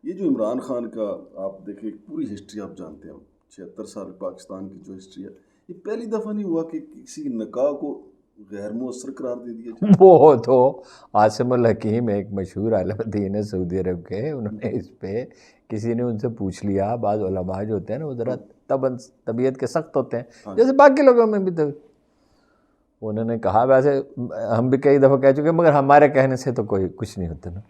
یہ جو عمران خان کا آپ دیکھیں پوری ہسٹری آپ جانتے ہیں، 76 سال پاکستان کی جو ہسٹری ہے، یہ پہلی دفعہ نہیں ہوا کہ کسی نکاح کو غیر مؤثر قرار دے دیا جائے۔ وہ تو عاصم الحکیم ایک مشہور عالم دین ہے سعودی عرب کے، انہوں نے اس پہ کسی نے ان سے پوچھ لیا، بعض علماء جو ہوتے ہیں نا وہ ذرا طبیعت کے سخت ہوتے ہیں جیسے باقی لوگوں میں بھی تو انہوں نے کہا، ویسے ہم بھی کئی دفعہ کہہ چکے مگر ہمارے کہنے سے تو کوئی کچھ نہیں ہوتا نا۔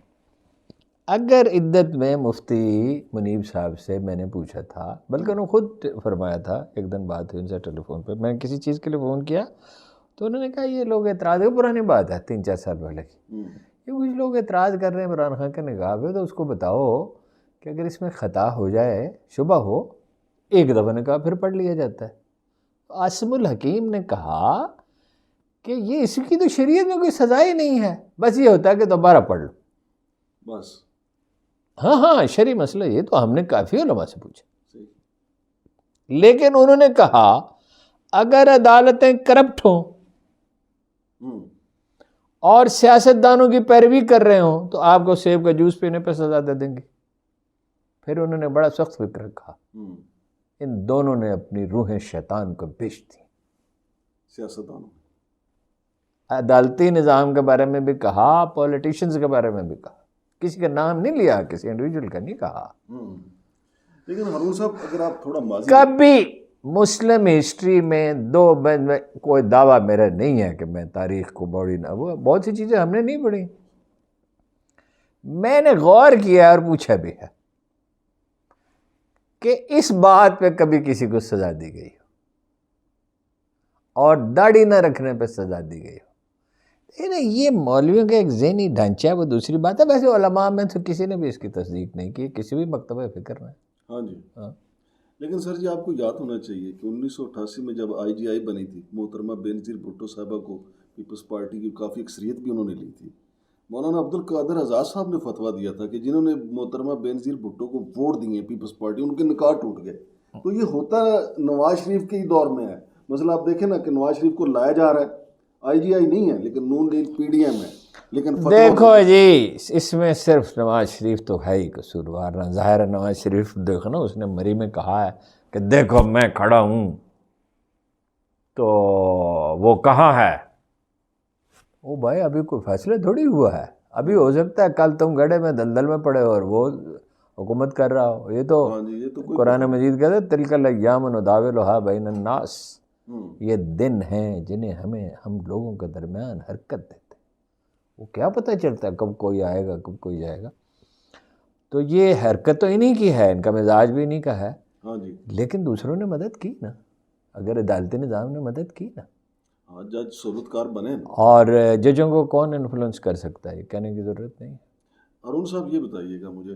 اگر عدت میں مفتی منیب صاحب سے میں نے پوچھا تھا، بلکہ انہوں نے خود فرمایا تھا، ایک دن بات ہوئی ان سے ٹیلی فون پہ، میں نے کسی چیز کے لیے فون کیا تو انہوں نے کہا یہ لوگ اعتراض ہے، پرانی بات ہے 3-4 سال پہلے کی، یہ کچھ لوگ اعتراض کر رہے ہیں عمران خان کے نکاح پہ، تو اس کو بتاؤ کہ اگر اس میں خطا ہو جائے، شبہ ہو، ایک دفعہ نکاح پھر پڑھ لیا جاتا ہے۔ عاصم الحکیم نے کہا کہ یہ اس کی تو شریعت میں کوئی سزا ہی نہیں ہے، بس یہ ہوتا ہے کہ دوبارہ پڑھ لو بس۔ ہاں شرعی مسئلہ یہ تو ہم نے کافی علماء سے پوچھا، لیکن انہوں نے کہا اگر عدالتیں کرپٹ ہوں اور سیاست دانوں کی پیروی کر رہے ہوں تو آپ کو سیب کا جوس پینے پہ سزا دے دیں گے۔ پھر انہوں نے بڑا سخت فکر رکھا، ان دونوں نے اپنی روحیں شیطان کو بیچ دی، سیاست دانوں عدالتی نظام کے بارے میں بھی کہا، پولیٹیشنز کے بارے میں بھی کہا، کسی کا نام نہیں لیا، کسی انڈیویجول کا نہیں کہا۔ لیکن ہارون صاحب اگر آپ تھوڑا ماضی کبھی مسلم ہسٹری میں کوئی دعویٰ میرا نہیں ہے کہ میں تاریخ کو بہت سی چیزیں ہم نے نہیں پڑھی، میں نے غور کیا اور پوچھا بھی ہے کہ اس بات پہ کبھی کسی کو سزا دی گئی ہو اور داڑھی نہ رکھنے پہ سزا دی گئی ہو۔ یہ مولویوں کا ایک ذہنی ڈھانچہ ہے، وہ دوسری بات ہے، ویسے علماء میں تو کسی نے بھی اس کی تصدیق نہیں کی، کسی بھی مکتبہ فکر میں۔ ہاں جی، لیکن سر جی آپ کو یاد ہونا چاہیے کہ 1988 میں جب IGI بنی تھی، محترمہ بینظیر بھٹو صاحبہ کو پیپلز پارٹی کی کافی اکثریت بھی انہوں نے لی تھی، مولانا عبدالقادر آزاد صاحب نے فتویٰ دیا تھا کہ جنہوں نے محترمہ بینظیر بھٹو کو ووٹ دیے پیپلز پارٹی، ان کے نکاح ٹوٹ گئے۔ تو یہ ہوتا نواز شریف کے ہی دور میں ہے، مثلا آپ دیکھیں نا کہ نواز شریف کو لایا جا رہا ہے، IGI نہیں ہے لیکن نون لیگ PDM ہے، لیکن دیکھو جی اس میں صرف نواز شریف تو ہے ہی قصوروار، نہ ظاہر ہے نواز شریف دیکھو نا، اس نے مری میں کہا ہے کہ دیکھو میں کھڑا ہوں تو وہ کہاں ہے، وہ بھائی ابھی کوئی فیصلہ تھوڑی ہوا ہے، ابھی ہو سکتا ہے کل تم گڑھے میں دلدل میں پڑے اور وہ حکومت کر رہا ہو۔ یہ تو قرآن مجید کہتے ہیں تلک الایام نداولها بین الناس، یہ دن ہیں جنہیں ہم لوگوں کے درمیان حرکت دیتے، وہ کیا پتہ چلتا ہے کب کوئی آئے گا کب کوئی جائے گا۔ تو یہ حرکت تو انہی کی ہے، ان کا مزاج بھی انہی کا ہے، لیکن دوسروں نے مدد کی نا، اگر عدالتی نظام نے مدد کی نا، جج سہولتکار بنے نا، اور ججوں کو کون انفلوئنس کر سکتا ہے، یہ کہنے کی ضرورت نہیں ہے۔ ہارون صاحب یہ بتائیے گا مجھے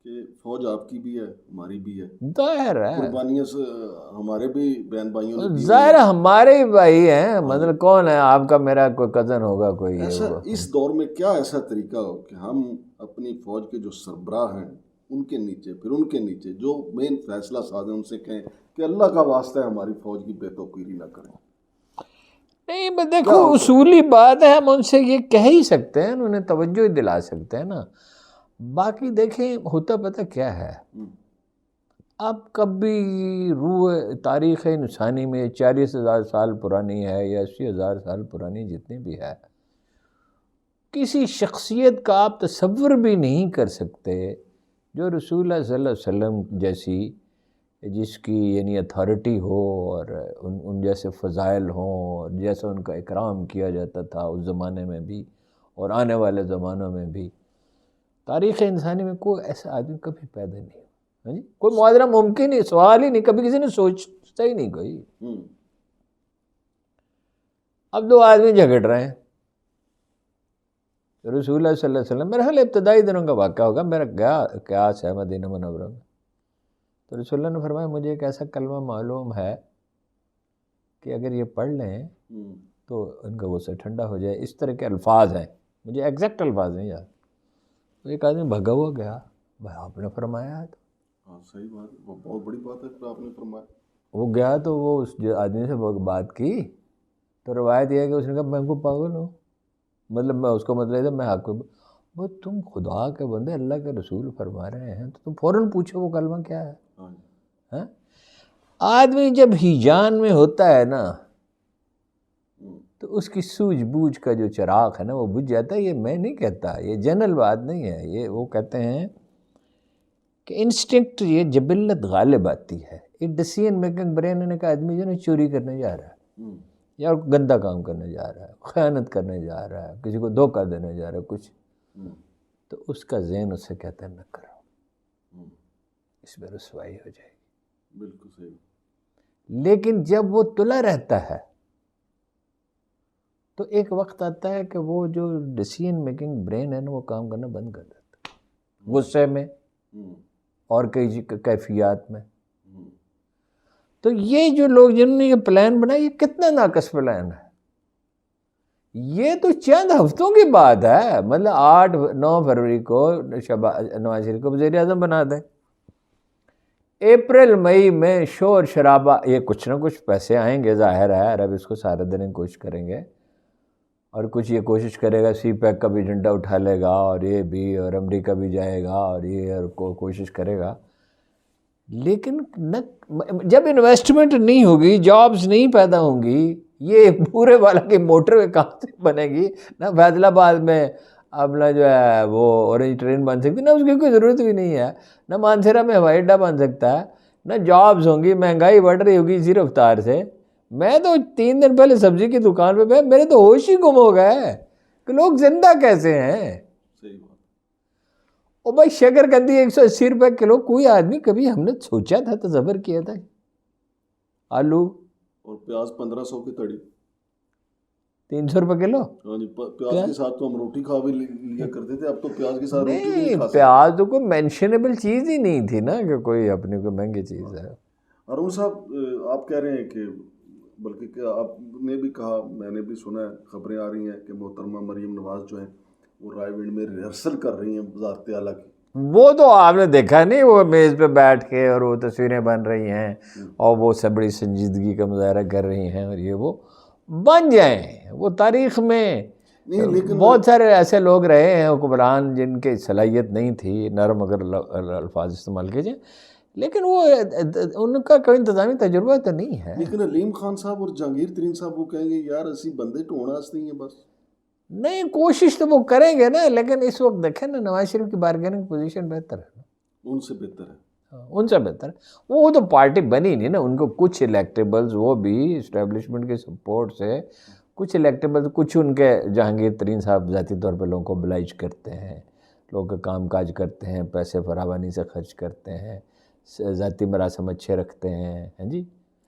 کہ فوج آپ کی بھی ہے ہماری بھی ہے، ظاہر ہے قربانیاں سے ہمارے بھی بہن بھائیوں نے دی، ظاہر ہمارے ہی بھائی ہیں، مطلب کون ہے آپ کا، میرا کوئی کزن ہوگا کوئی یہ ایسا ہوگا۔ اس دور میں کیا ایسا طریقہ ہو کہ ہم اپنی فوج کے جو سربراہ ہیں ان کے نیچے، پھر ان کے نیچے جو مین فیصلہ ساز ہیں ان سے کہیں کہ اللہ کا واسطہ ہے ہماری فوج کی بے توقیری نہ کریں؟ نہیں دیکھو اصولی بات ہے، ہم ان سے یہ کہہ ہی سکتے ہیں، انہیں توجہ ہی دلا سکتے ہیں نا، باقی دیکھیں ہوتا پتہ کیا ہے، اب کبھی روح تاریخ انسانی میں 40,000 سال پرانی ہے یا 80,000 سال پرانی جتنی بھی ہے، کسی شخصیت کا آپ تصور بھی نہیں کر سکتے جو رسول اللہ صلی اللہ علیہ وسلم جیسی، جس کی یعنی اتھارٹی ہو اور ان جیسے فضائل ہوں اور جیسا ان کا اکرام کیا جاتا تھا اس زمانے میں بھی اور آنے والے زمانوں میں بھی، تاریخ انسانی میں کوئی ایسا آدمی کبھی پیدا نہیں ہوا، کوئی معادلہ ممکن نہیں، سوال ہی نہیں، کبھی کسی نے سوچا ہی نہیں کوئی۔ اب دو آدمی جھگڑ رہے ہیں، رسول اللہ صلی اللہ علیہ وسلم، میرے خیال ابتدائی دنوں کا واقعہ ہوگا، میرا قیاس ہے مدینہ منورہ میں، تو رسول اللہ نے فرمایا مجھے ایک ایسا کلمہ معلوم ہے کہ اگر یہ پڑھ لیں تو ان کا غصہ ٹھنڈا ہو جائے، اس طرح کے الفاظ ہیں، مجھے ایگزیکٹ الفاظ نہیں یاد۔ تو ایک آدمی بھگا ہوا گیا، بھائی آپ نے فرمایا ہے، ہاں صحیح بات ہے، وہ بہت بڑی بات ہے پھر آپ نے فرمایا۔ وہ گیا تو وہ اس آدمی سے بات کی تو روایت یہ ہے کہ اس نے کہا میں کو پاگل ہوں، مطلب میں اس کو مطلب ہے میں حق کو، وہ تم خدا کے بندے اللہ کے رسول فرما رہے ہیں تو تم فوراً پوچھو وہ کلمہ کیا ہے. ہاں؟ آدمی جب ہیجان میں ہوتا ہے نا تو اس کی سوجھ بوجھ کا جو چراغ ہے نا وہ بجھ جاتا ہے. یہ میں نہیں کہتا، یہ جنرل بات نہیں ہے، یہ وہ کہتے ہیں کہ انسٹنکٹ، یہ جبلت غالب آتی ہے. یہ ڈیسیژن میکنگ برین نے کہا آدمی جو نا چوری کرنے جا رہا ہے یا گندا کام کرنے جا رہا ہے، خیانت کرنے جا رہا ہے، کسی کو دھوکہ دینے جا رہا ہے کچھ، تو اس کا ذہن اسے کہتا ہے نہ کرو، اس میں رسوائی ہو جائے گی. بالکل صحیح. لیکن جب وہ تلا رہتا ہے تو ایک وقت آتا ہے کہ وہ جو ڈیسیژن میکنگ برین ہے نا وہ کام کرنا بند کر دیتا ہے، غصے میں اور کئی کیفیات میں. تو یہ جو لوگ جنہوں نے یہ پلان بنایا یہ کتنا ناقص پلان ہے. یہ تو چند ہفتوں کی بات ہے، مطلب 8-9 فروری کو نواز شریف کو وزیر اعظم بنا دیں، اپریل مئی میں شور شرابہ، یہ کچھ نہ کچھ پیسے آئیں گے ظاہر ہے، عرب اس کو سارے دینے کی کوشش کریں گے، اور کچھ یہ کوشش کرے گا سی پیک کا بھی جھنڈا اٹھا لے گا اور یہ بھی، اور امریکہ بھی جائے گا اور یہ، اور کوشش کرے گا. لیکن جب انویسٹمنٹ نہیں ہوگی، جابز نہیں پیدا ہوں گی، یہ پورے والا کی موٹر وے کہاں سے بنے گی؟ نہ فیصل آباد میں اپنا جو ہے وہ اورنج ٹرین بن سکتی، نہ اس کی کوئی ضرورت بھی نہیں ہے، نہ مانسہرہ میں ہوائی اڈہ بن سکتا ہے، نہ جابز ہوں گی، مہنگائی بڑھ رہی ہوگی اسی رفتار سے. میں تو 3 دن پہلے سبزی کی دکان پہ گیا، میرے تو ہوش ہی گم ہو گئے کہ لوگ زندہ کیسے ہیں. اور بھائی شکر قندی 180 روپے کلو، کوئی آدمی کبھی ہم نے سوچا تھا، تصور کیا تھا؟ آلو اور پیاز 1500 کی تڑی، 300 روپے کلو. ہاں جی، پیاز کے ساتھ تو ہم روٹی کھا بھی لیا کرتے تھے، اب تو پیاز کے ساتھ روٹی بھی نہیں کھا سکتے. پیاز تو کوئی مینشنیبل چیز ہی نہیں تھی نا کہ کوئی اپنی کوئی مہنگی چیز ہے. ہارون صاحب، آپ کہہ رہے ہیں کہ، بلکہ کیا آپ نے بھی کہا، میں نے بھی سنا ہے، خبریں آ رہی ہیں کہ محترمہ مریم نواز جو ہیں وہ رائے ونڈ میں ریہرسل کر رہی ہیں وزارت اعلیٰ کی. وہ تو آپ نے دیکھا نہیں، وہ میز پہ بیٹھ کے اور وہ تصویریں بن رہی ہیں اور وہ سب بڑی سنجیدگی کا مظاہرہ کر رہی ہیں، اور یہ وہ بن جائیں. وہ تاریخ میں بہت سارے ایسے لوگ رہے ہیں حکمران جن کی صلاحیت نہیں تھی، نرم اگر الفاظ استعمال کیے جائیں، لیکن وہ ان کا کوئی انتظامی تجربہ تو نہیں ہے. لیکن علیم خان صاحب اور جہانگیر ترین صاحب وہ کہیں گے یار اسی بندے ٹھونا اس نہیں ہے بس. نہیں، کوشش تو وہ کریں گے نا، لیکن اس وقت دیکھیں نا نواز شریف کی بارگیننگ پوزیشن بہتر ہے، ان سے بہتر ہے. ان سے بہتر ہے. وہ تو پارٹی بنی نہیں نا، ان کو کچھ الیکٹیبلز، وہ بھی اسٹیبلشمنٹ کے سپورٹ سے کچھ الیکٹیبلز، کچھ ان کے جہانگیر ترین صاحب ذاتی طور پہ لوگوں کو oblige کرتے ہیں، لوگوں کا کام کاج کرتے ہیں، پیسے فراوانی سے خرچ کرتے ہیں، ذاتی مراسم اچھے رکھتے ہیں، ہاں جی.